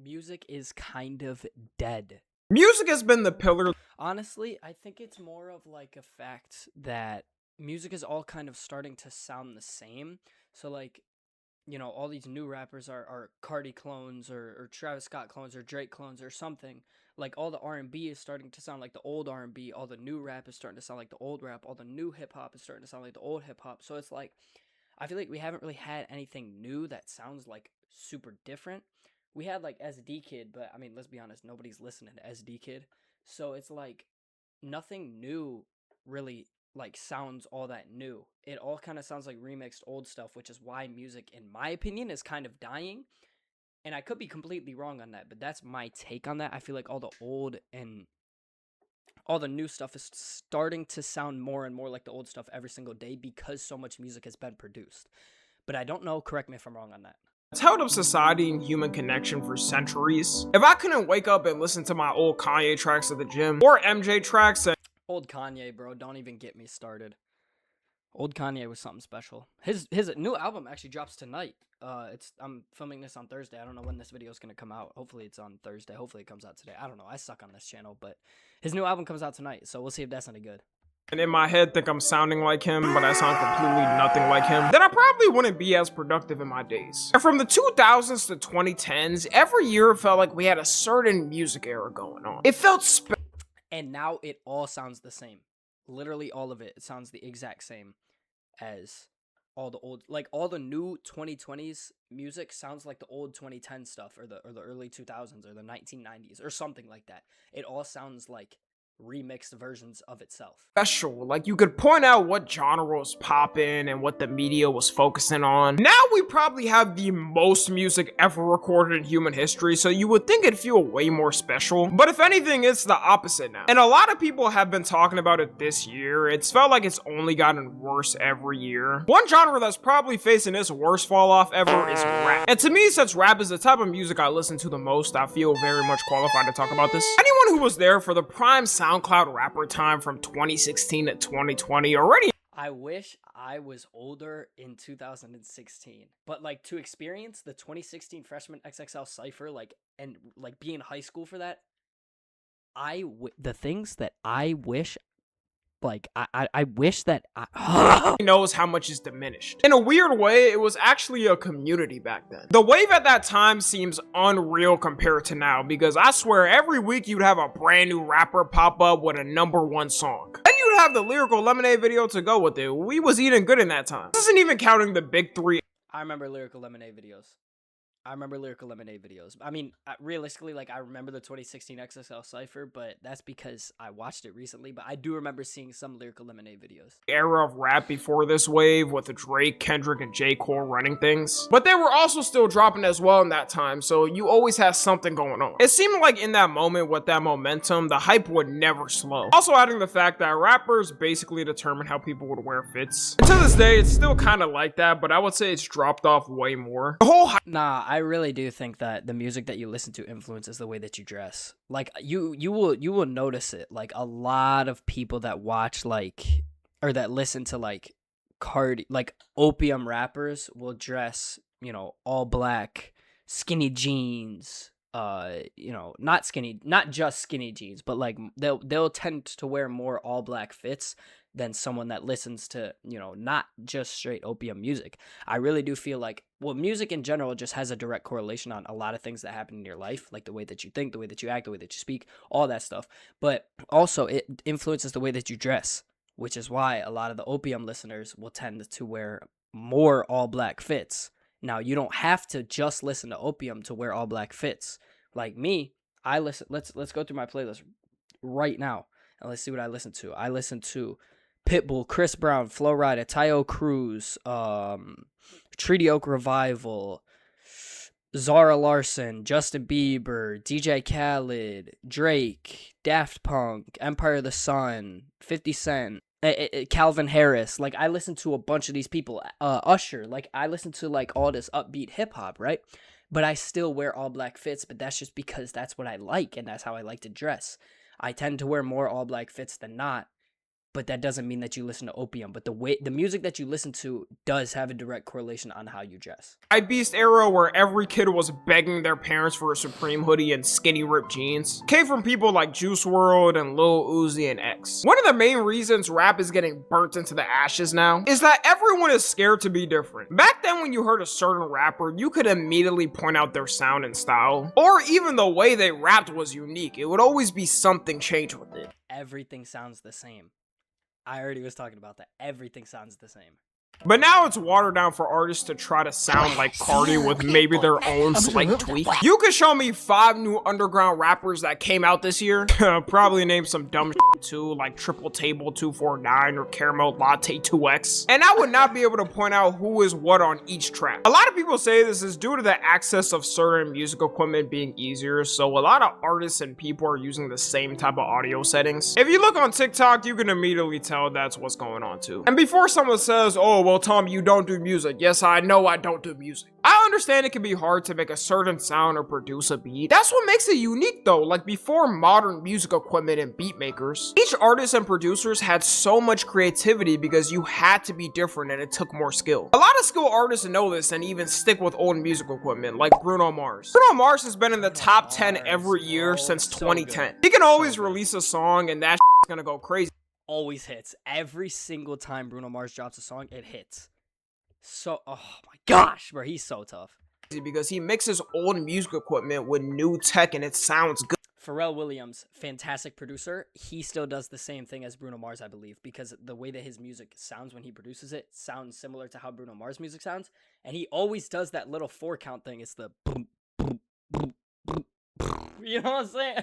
music is kind of dead. Music has been the pillar. Honestly, I think it's more of like a fact that music is all kind of starting to sound the same. So like, all these new rappers are Cardi clones or Travis Scott clones or Drake clones or something. Like all the R&B is starting to sound like the old R&B, all the new rap is starting to sound like the old rap, all the new hip hop is starting to sound like the old hip hop. So it's like I feel like we haven't really had anything new that sounds like super different. We had like SD Kid, but I mean, let's be honest, nobody's listening to SD Kid. So it's like nothing new really like sounds all that new. It all kind of sounds like remixed old stuff, which is why music in my opinion is kind of dying. And I could be completely wrong on that, but that's my take on that. I feel like all the old and all the new stuff is starting to sound more and more like the old stuff every single day because so much music has been produced. But I don't know, correct me if I'm wrong on that. It's held up society and human connection for centuries. If I couldn't wake up and listen to my old Kanye tracks at the gym or MJ tracks, then Old Kanye, bro, don't even get me started. Old Kanye was something special. His new album actually drops tonight. I'm filming this on Thursday. I don't know when this video is gonna come out. Hopefully it's on Thursday. Hopefully it comes out today. I don't know. I suck on this channel, but his new album comes out tonight, so we'll see if that's any good. in my head think I'm sounding like him, but I sound completely nothing like him, then I probably wouldn't be as productive in my days. And from the 2000s to 2010s, every year it felt like we had a certain music era going on. It felt And now it all sounds the same. Literally all of it. It sounds the exact same as all the old, like all the new 2020s music sounds like the old 2010 stuff or the early 2000s or the 1990s or something like that. It all sounds like remixed versions of itself. special. Like, you could point out what genre was popping and what the media was focusing on. Now we probably have the most music ever recorded in human history, so you would think it'd feel way more special. But if anything, it's the opposite now. And a lot of people have been talking about it this year. It's felt like it's only gotten worse every year. One genre that's probably facing its worst fall off ever is rap. And to me, since rap is the type of music I listen to the most, I feel very much qualified to talk about this. Anyone who was there for the prime SoundCloud rapper time from 2016 to 2020 already. I wish I was older in 2016, but like to experience the 2016 freshman XXL Cypher, like, and like be in high school for that, the things that I wish, like, I wish that knows how much is diminished. In a weird way, it was actually a community back then. The wave at that time seems unreal compared to now, because I swear every week you'd have a brand new rapper pop up with a #1 song. Then you'd have the Lyrical Lemonade video to go with it. We was eating good in that time. This isn't even counting the big three. I remember Lyrical Lemonade videos. I mean, realistically, like, I remember the 2016 XXL Cypher, but that's because I watched it recently. But I do remember seeing some Lyrical Lemonade videos. Era of rap before this wave with the Drake, Kendrick, and J. Cole running things. But they were also still dropping as well in that time, so you always had something going on. It seemed like in that moment with that momentum, the hype would never slow. Also adding the fact that rappers basically determine how people would wear fits. And to this day, it's still kind of like that, but I would say it's dropped off way more. The whole Nah, I really do think that the music that you listen to influences the way that you dress. Like you will notice it. Like a lot of people that watch like or that listen to like opium rappers will dress, all black, skinny jeans, not just skinny jeans, but like they'll tend to wear more all black fits than someone that listens to, not just straight opium music. I really do feel like, well, music in general just has a direct correlation on a lot of things that happen in your life, like the way that you think, the way that you act, the way that you speak, all that stuff. But also it influences the way that you dress, which is why a lot of the opium listeners will tend to wear more all black fits. Now, you don't have to just listen to opium to wear all black fits. Like me, I listen, let's go through my playlist right now and let's see what I listen to. I listen to Pitbull, Chris Brown, Flo Rida, Tayo Cruz, Treaty Oak Revival, Zara Larson, Justin Bieber, DJ Khaled, Drake, Daft Punk, Empire of the Sun, 50 Cent, Calvin Harris. Like, I listen to a bunch of these people. Usher. Like, I listen to like all this upbeat hip hop, right? But I still wear all black fits, but that's just because that's what I like and that's how I like to dress. I tend to wear more all black fits than not. but that doesn't mean that you listen to Opium. But the music that you listen to does have a direct correlation on how you dress. Beast era, where every kid was begging their parents for a Supreme hoodie and skinny ripped jeans, came from people like Juice WRLD and Lil Uzi and X. One of the main reasons rap is getting burnt into the ashes now is that everyone is scared to be different. Back then, when you heard a certain rapper, you could immediately point out their sound and style, or even the way they rapped was unique. It would always be something changed with it. Everything sounds the same. I already was talking about that. Everything sounds the same. But now it's watered down for artists to try to sound like Cardi with maybe their own slight tweak. You could show me 5 new underground rappers that came out this year. Probably name some dumb shit too, like Triple Table 249 or Caramel Latte 2X. And I would not be able to point out who is what on each track. A lot of people say this is due to the access of certain music equipment being easier, so a lot of artists and people are using the same type of audio settings. If you look on TikTok, you can immediately tell that's what's going on too. And before someone says, oh, well, Tom, you don't do music. Yes, I know I don't do music. I understand it can be hard to make a certain sound or produce a beat. That's what makes it unique though. Like before modern music equipment and beat makers, each artist and producers had so much creativity because you had to be different and it took more skill. A lot of skilled artists know this and even stick with old music equipment, like Bruno Mars. Bruno Mars has been in the top 10 every year since 2010. He can always release a song and that shit's gonna go crazy. Always hits. Every single time Bruno Mars drops a song, it hits. So, oh my gosh, bro, he's so tough. Because he mixes old music equipment with new tech and it sounds good. Pharrell Williams, fantastic producer. He still does the same thing as Bruno Mars, I believe, because the way that his music sounds when he produces it sounds similar to how Bruno Mars music sounds. And he always does that little 4 count thing. It's the boom, boom, boom, boom, boom. You know what I'm saying?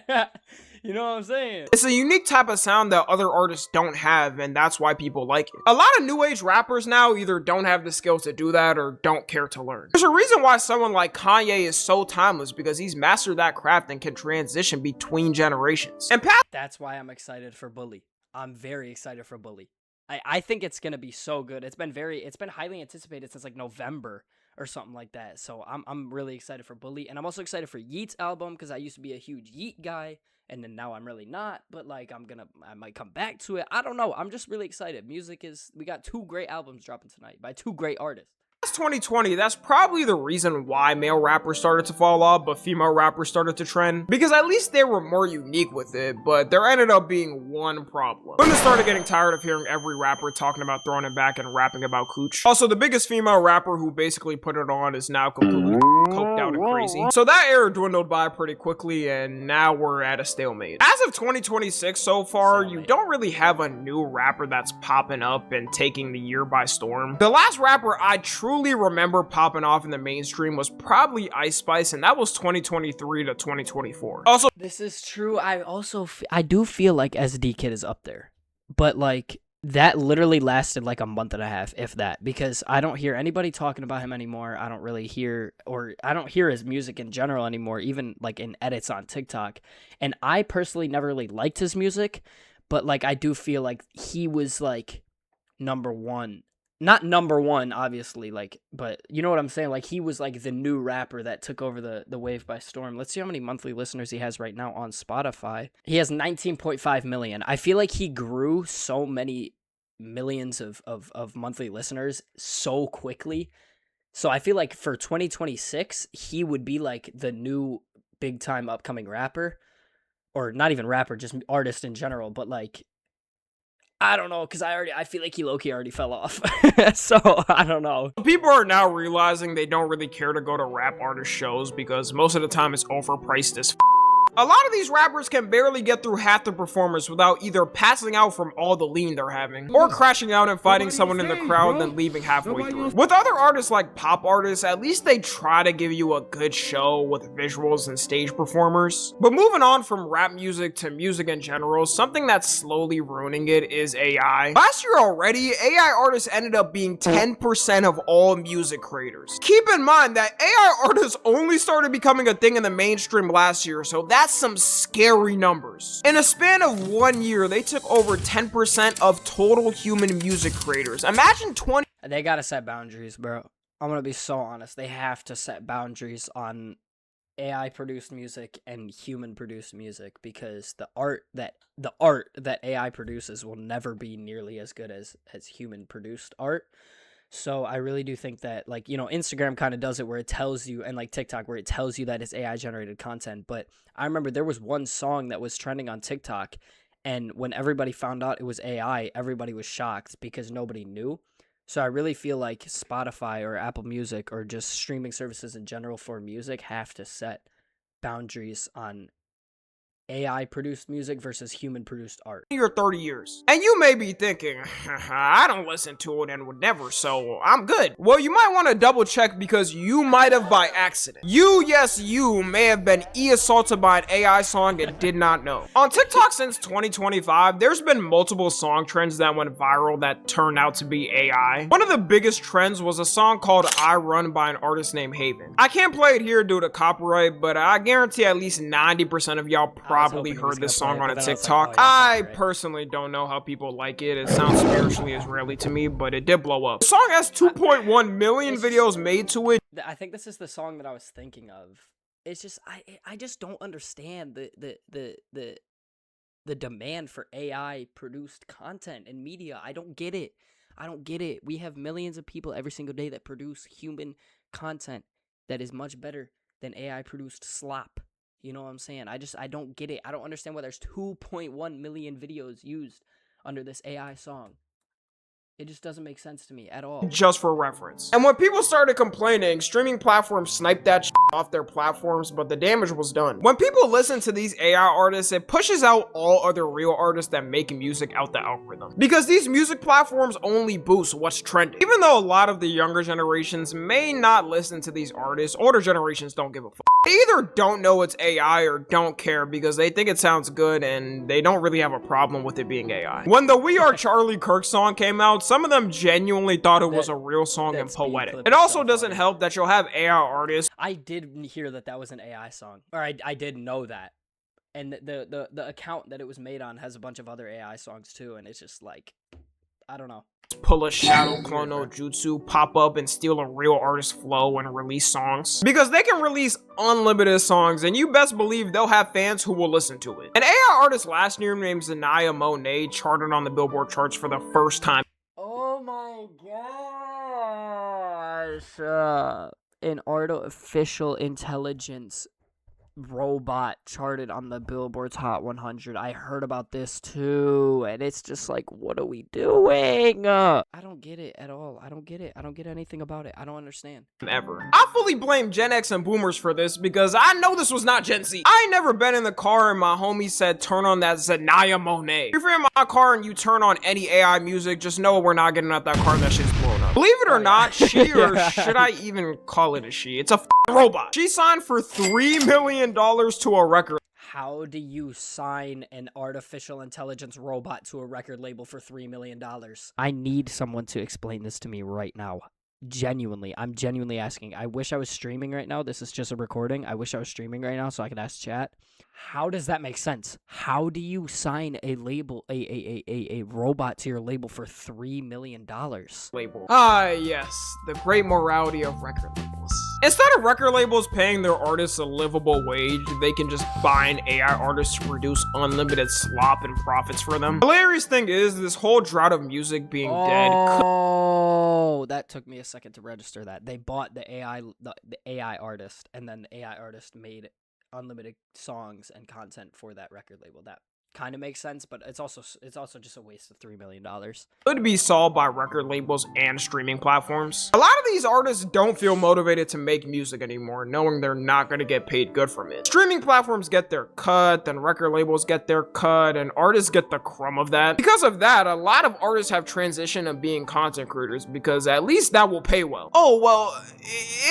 You know what I'm saying? It's a unique type of sound that other artists don't have, and that's why people like it. A lot of new age rappers now either don't have the skills to do that or don't care to learn. There's a reason why someone like Kanye is so timeless, because he's mastered that craft and can transition between generations. And that's why I'm excited for Bully. I'm very excited for Bully. I think it's gonna be so good. It's been highly anticipated since like November or something like that. So I'm really excited for Bully, and I'm also excited for Yeat's album because I used to be a huge Yeat guy, and then now I'm really not. But like I might come back to it. I don't know. I'm just really excited. We got 2 great albums dropping tonight by 2 great artists. That's 2020, that's probably the reason why male rappers started to fall off, but female rappers started to trend. Because at least they were more unique with it, but there ended up being one problem. Women started getting tired of hearing every rapper talking about throwing it back and rapping about cooch. Also, the biggest female rapper who basically put it on is now completely coked out and crazy. So that era dwindled by pretty quickly, and now we're at a stalemate. As of 2026 so far, you don't really have a new rapper that's popping up and taking the year by storm. The last rapper I truly remember popping off in the mainstream was probably Ice Spice, and that was 2023 to 2024. Also, this is true. I do feel like SD Kid is up there, but like that literally lasted like a month and a half, if that, because I don't hear anybody talking about him anymore. I don't hear his music in general anymore, even like in edits on TikTok. And I personally never really liked his music, but like I do feel like he was like number one. Not number one, obviously, like, but you know what I'm saying? Like, he was like the new rapper that took over the wave by storm. Let's see how many monthly listeners he has right now on Spotify. He has 19.5 million. I feel like he grew so many millions of monthly listeners so quickly. So I feel like for 2026, he would be like the new big time upcoming rapper, or not even rapper, just artist in general, but like, I don't know, because I feel like he low-key already fell off. So, I don't know. People are now realizing they don't really care to go to rap artist shows because most of the time it's overpriced as f***. A lot of these rappers can barely get through half the performance without either passing out from all the lean they're having, or crashing out and fighting someone in the crowd and then leaving halfway through. With other artists like pop artists, at least they try to give you a good show with visuals and stage performers. But moving on from rap music to music in general, something that's slowly ruining it is AI. Last year already, AI artists ended up being 10% of all music creators. Keep in mind that AI artists only started becoming a thing in the mainstream last year, so that's some scary numbers. In a span of 1 year, they took over 10% of total human music creators. Imagine 20. They gotta set boundaries, bro. I'm gonna be so honest. They have to set boundaries on AI produced music and human produced music, because the art that AI produces will never be nearly as good as human produced art. So I really do think that, like, Instagram kind of does it where it tells you, and like TikTok where it tells you that it's AI generated content. But I remember there was one song that was trending on TikTok, and when everybody found out it was AI, everybody was shocked because nobody knew. So I really feel like Spotify or Apple Music or just streaming services in general for music have to set boundaries on AI produced music versus human produced art. Your 30 years. And you may be thinking, I don't listen to it and would never, so I'm good. Well, you might want to double check, because you might have by accident. Yes, you may have been assaulted by an AI song and did not know. On TikTok since 2025, there's been multiple song trends that went viral that turned out to be AI. One of the biggest trends was a song called I Run by an artist named Haven. I can't play it here due to copyright, but I guarantee at least 90% of y'all probably heard this song on a TikTok. I personally don't know how people like it. It sounds spiritually Israeli to me, but it did blow up. The song has 2.1 million videos made to it. I think this is the song that I was thinking of. It's just I just don't understand the demand for AI produced content and media. I don't get it. We have millions of people every single day that produce human content that is much better than AI produced slop. You know what I'm saying? I don't get it. I don't understand why there's 2.1 million videos used under this AI song. It just doesn't make sense to me at all. Just for reference. And when people started complaining, streaming platforms sniped that shit off their platforms, but the damage was done. When people listen to these AI artists, it pushes out all other real artists that make music out the algorithm. Because these music platforms only boost what's trending. Even though a lot of the younger generations may not listen to these artists, older generations don't give a fuck. They either don't know it's AI or don't care because they think it sounds good and they don't really have a problem with it being AI. When the We Are Charlie Kirk song came out, some of them genuinely thought it was a real song and poetic. It also doesn't help that you'll have AI artists. I did hear that was an AI song, or I did know that, and the account that it was made on has a bunch of other AI songs too, and it's just like, I don't know. Pull a Shadow Clone no Jutsu, pop up and steal a real artist's flow and release songs. Because they can release unlimited songs, and you best believe they'll have fans who will listen to it. An AI artist last year named Zanaya Monet charted on the Billboard charts for the first time. Oh my gosh. An artificial intelligence robot charted on the Billboard's Hot 100. I heard about this too, and it's just like, what are we doing? I don't get it at all. I don't get it. I don't get anything about it. I don't understand. Ever. I fully blame Gen X and Boomers for this because I know this was not Gen Z. I ain't never been in the car and my homie said turn on that Zanaya Monet. If you're in my car and you turn on any AI music, just know we're not getting out that car, that shit's blown up. Believe it or not, she, or should I even call it a she? It's a robot. She signed for $3 million to a record. How do you sign an artificial intelligence robot to a record label for $3 million? I need someone to explain this to me right now. Genuinely. I'm genuinely asking. I wish I was streaming right now. This is just a recording. I wish I was streaming right now so I could ask chat. How does that make sense? How do you sign a label, a robot to your label for $3 million? Label. Yes. The great morality of record labels. Instead of record labels paying their artists a livable wage, they can just buy an AI artist to produce unlimited slop and profits for them. The hilarious thing is, this whole drought of music being dead. Oh, that took me a second to register that. They bought the AI artist, and then the AI artist made unlimited songs and content for that record label. That kind of makes sense, but it's also just a waste of $3 million. Could be solved by record labels and streaming platforms. A lot of these artists don't feel motivated to make music anymore, knowing they're not going to get paid good from it. Streaming platforms get their cut, then record labels get their cut, and artists get the crumb of that. Because of that, a lot of artists have transitioned to being content creators, because at least that will pay well. Oh, well,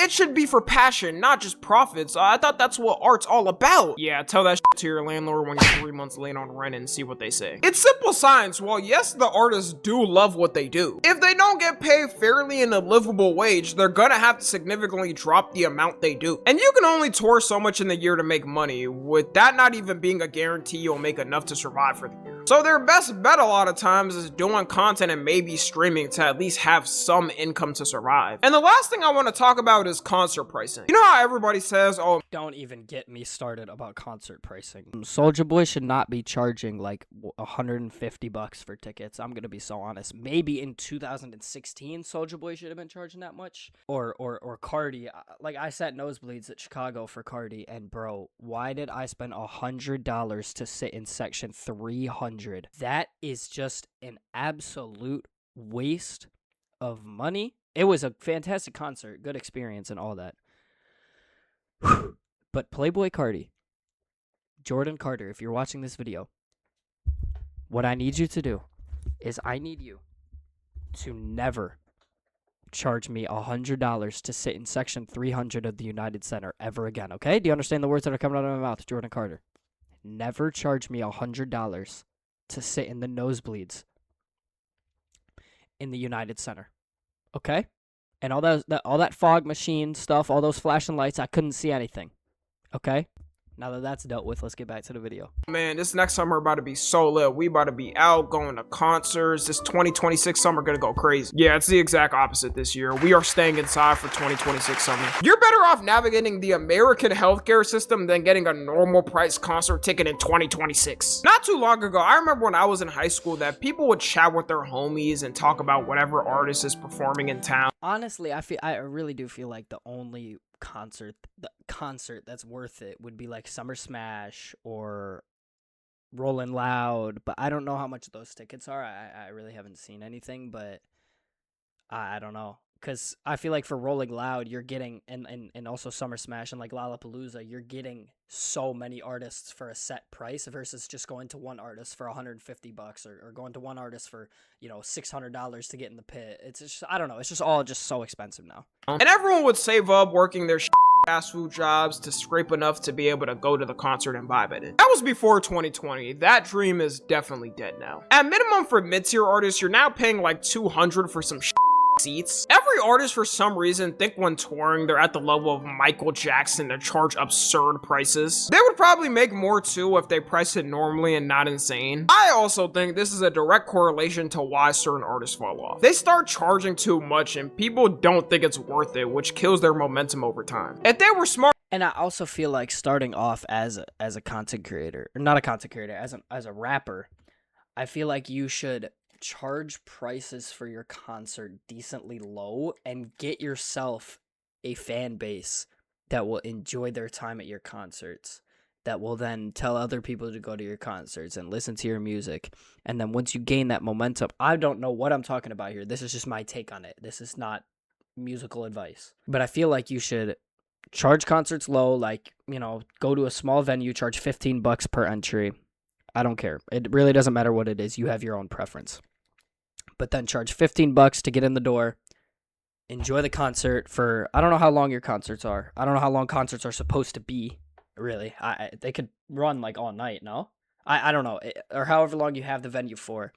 it should be for passion, not just profits. I thought that's what art's all about. Yeah, tell that shit to your landlord when you're 3 months late on rent and see what they say. It's simple science. While yes, the artists do love what they do, if they don't get paid fairly in a livable wage, they're gonna have to significantly drop the amount they do. And you can only tour so much in the year to make money, with that not even being a guarantee you'll make enough to survive for the year. So their best bet a lot of times is doing content and maybe streaming to at least have some income to survive. And the last thing I want to talk about is concert pricing. You know how everybody says, oh, Don't even get me started about concert pricing. Soulja Boy should not be charging like $150 for tickets. I'm gonna be so honest. Maybe in 2016, Soulja Boy should have been charging that much. Or Cardi. Like I sat nosebleeds at Chicago for Cardi, and bro, why did I spend $100 to sit in section 300? That is just an absolute waste of money. It was a fantastic concert, good experience, and all that. But Playboy Cardi, Jordan Carter, if you're watching this video, what I need you to do is I need you to never charge me $100 to sit in section 300 of the United Center ever again, okay? Do you understand the words that are coming out of my mouth, Jordan Carter? Never charge me $100 to sit in the nosebleeds in the United Center, okay? And all that fog machine stuff, all those flashing lights, I couldn't see anything. Okay? Now that that's dealt with, let's get back to the video. man, this next summer about to be so lit. We about to be out, going to concerts. This 2026 summer gonna go crazy. Yeah, it's the exact opposite this year. We are staying inside for 2026 summer. You're better off navigating the American healthcare system than getting a normal price concert ticket in 2026. Not too long ago, I remember when I was in high school that people would chat with their homies and talk about whatever artist is performing in town. Honestly, I really do feel like the only concert that's worth it would be like Summer Smash or Rolling Loud, but I don't know how much those tickets are. I really haven't seen anything, but I don't know, because I feel like for Rolling Loud you're getting, and also Summer Smash and like Lollapalooza, you're getting so many artists for a set price versus just going to one artist for $150 or going to one artist for, you know, $600 to get in the pit. It's just, I don't know, it's just all just so expensive now. And everyone would save up working their fast food jobs to scrape enough to be able to go to the concert and vibe at it. That was before 2020. That dream is definitely dead now. At minimum, for mid-tier artists, you're now paying like $200 for some seats. Every artist, for some reason, think when touring they're at the level of Michael Jackson to charge absurd prices. They would probably make more too if they priced it normally and not insane. I also think this is a direct correlation to why certain artists fall off. They start charging too much and people don't think it's worth it, which kills their momentum over time. If they were smart. And I also feel like starting off as a content creator, or not a content creator, as a rapper, I feel like you should charge prices for your concert decently low and get yourself a fan base that will enjoy their time at your concerts, that will then tell other people to go to your concerts and listen to your music. And then once you gain that momentum, I don't know what I'm talking about here. This is just my take on it. This is not musical advice. But I feel like you should charge concerts low, like, you know, go to a small venue, charge $15 per entry. I don't care. It really doesn't matter what it is. You have your own preference. But then charge $15 to get in the door. Enjoy the concert for, I don't know how long your concerts are. I don't know how long concerts are supposed to be, really. They could run like all night, no? I don't know. Or however long you have the venue for.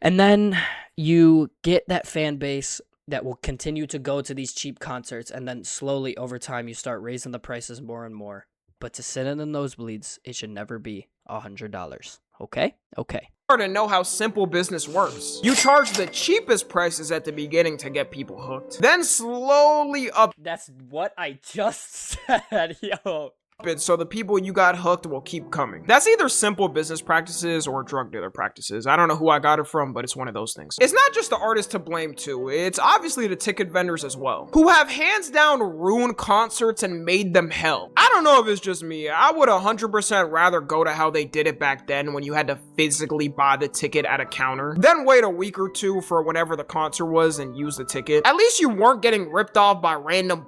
And then you get that fan base that will continue to go to these cheap concerts, and then slowly over time you start raising the prices more and more. But to sit in the nosebleeds, it should never be $100. Okay? Okay. To know how simple business works. You charge the cheapest prices at the beginning to get people hooked, then slowly up. That's what I just said, yo. It so the people you got hooked will keep coming. That's either simple business practices or drug dealer practices. I don't know who I got it from, but it's one of those things. It's not just the artists to blame too. It's obviously the ticket vendors as well, who have hands down ruined concerts and made them hell. I don't know if it's just me. I would 100% rather go to how they did it back then, when you had to physically buy the ticket at a counter, then wait a week or two for whenever the concert was and use the ticket. At least you weren't getting ripped off by random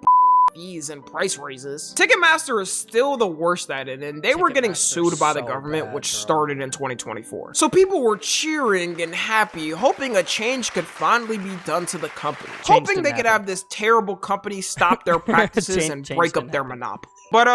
fees and price raises. Ticketmaster is still the worst at it, and they were getting sued by the government, which started in 2024. So people were cheering and happy, hoping a change could finally be done to the company, hoping they could have this terrible company stop their practices and break up their monopoly. But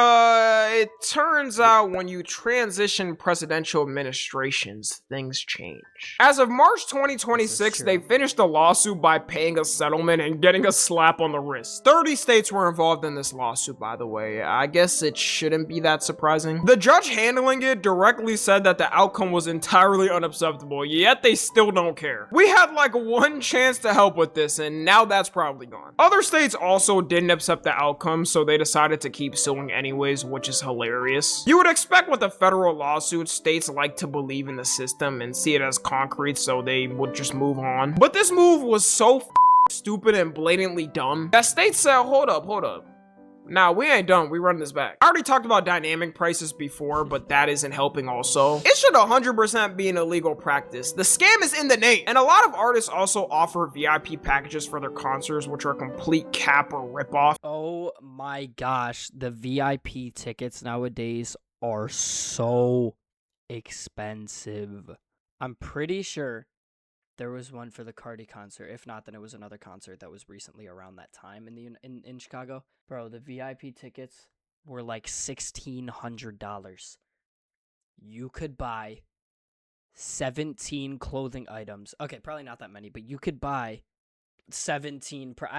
it turns out when you transition presidential administrations, things change. As of March 2026, they finished the lawsuit by paying a settlement and getting a slap on the wrist. 30 states were involved in this lawsuit, by the way. I guess it shouldn't be that surprising. The judge handling it directly said that the outcome was entirely unacceptable, yet they still don't care. We had like one chance to help with this, and now that's probably gone. Other states also didn't accept the outcome, so they decided to keep suing anyways, which is hilarious. You would expect with a federal lawsuit, states like to believe in the system and see it as concrete, so they would just move on. But this move was so stupid and blatantly dumb that states said, hold up. Nah, we ain't done. We run this back. I already talked about dynamic prices before, but that isn't helping also. It should 100% be an illegal practice. The scam is in the name. And a lot of artists also offer VIP packages for their concerts, which are a complete cap or ripoff. Oh my gosh, the VIP tickets nowadays are so expensive. I'm pretty sure there was one for the Cardi concert. If not, then it was another concert that was recently around that time in Chicago. Bro, the VIP tickets were like $1,600. You could buy 17 clothing items. Okay, probably not that many, but you could buy 17 clothing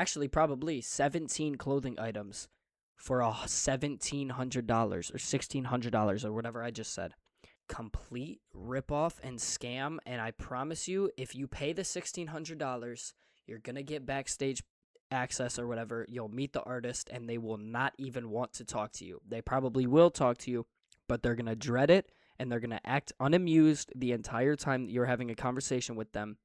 items for $1,700 or $1,600 or whatever I just said. Complete ripoff and scam, and I promise you, if you pay the $1,600, you're gonna get backstage access or whatever. You'll meet the artist, and they will not even want to talk to you. They probably will talk to you, but they're gonna dread it, and they're gonna act unamused the entire time that you're having a conversation with them.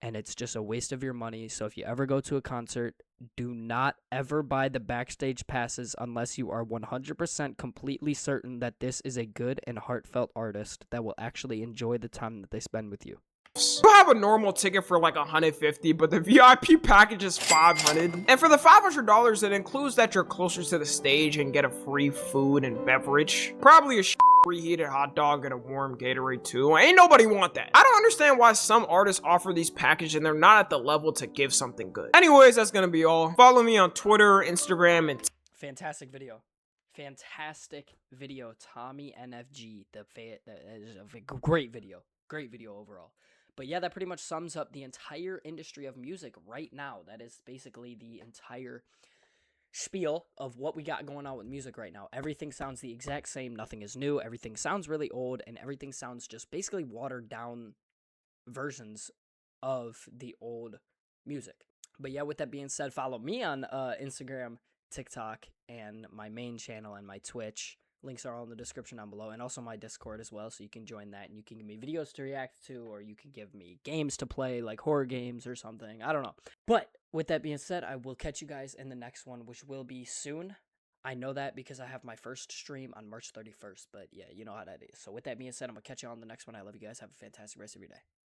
And it's just a waste of your money. So if you ever go to a concert, do not ever buy the backstage passes unless you are 100% completely certain that this is a good and heartfelt artist that will actually enjoy the time that they spend with you. You have a normal ticket for like $150, but the VIP package is $500. And for the $500, it includes that you're closer to the stage and get a free food and beverage. Probably a preheated hot dog and a warm Gatorade too. Ain't nobody want that. I don't understand why some artists offer these packages and they're not at the level to give something good. Anyways, that's gonna be all. Follow me on Twitter, Instagram, and Fantastic video. Tommy NFG. That is a great video. Great video overall. But yeah, that pretty much sums up the entire industry of music right now. That is basically the entire spiel of what we got going on with music right now. Everything sounds the exact same. Nothing is new. Everything sounds really old, and everything sounds just basically watered down versions of the old music. But yeah, with that being said, follow me on Instagram, TikTok, and my main channel and my Twitch. Links are all in the description down below, and also my Discord as well, so you can join that, and you can give me videos to react to, or you can give me games to play, like horror games or something. I don't know. But with that being said, I will catch you guys in the next one, which will be soon. I know that because I have my first stream on March 31st, but yeah, you know how that is. So with that being said, I'm going to catch you on the next one. I love you guys. Have a fantastic rest of your day.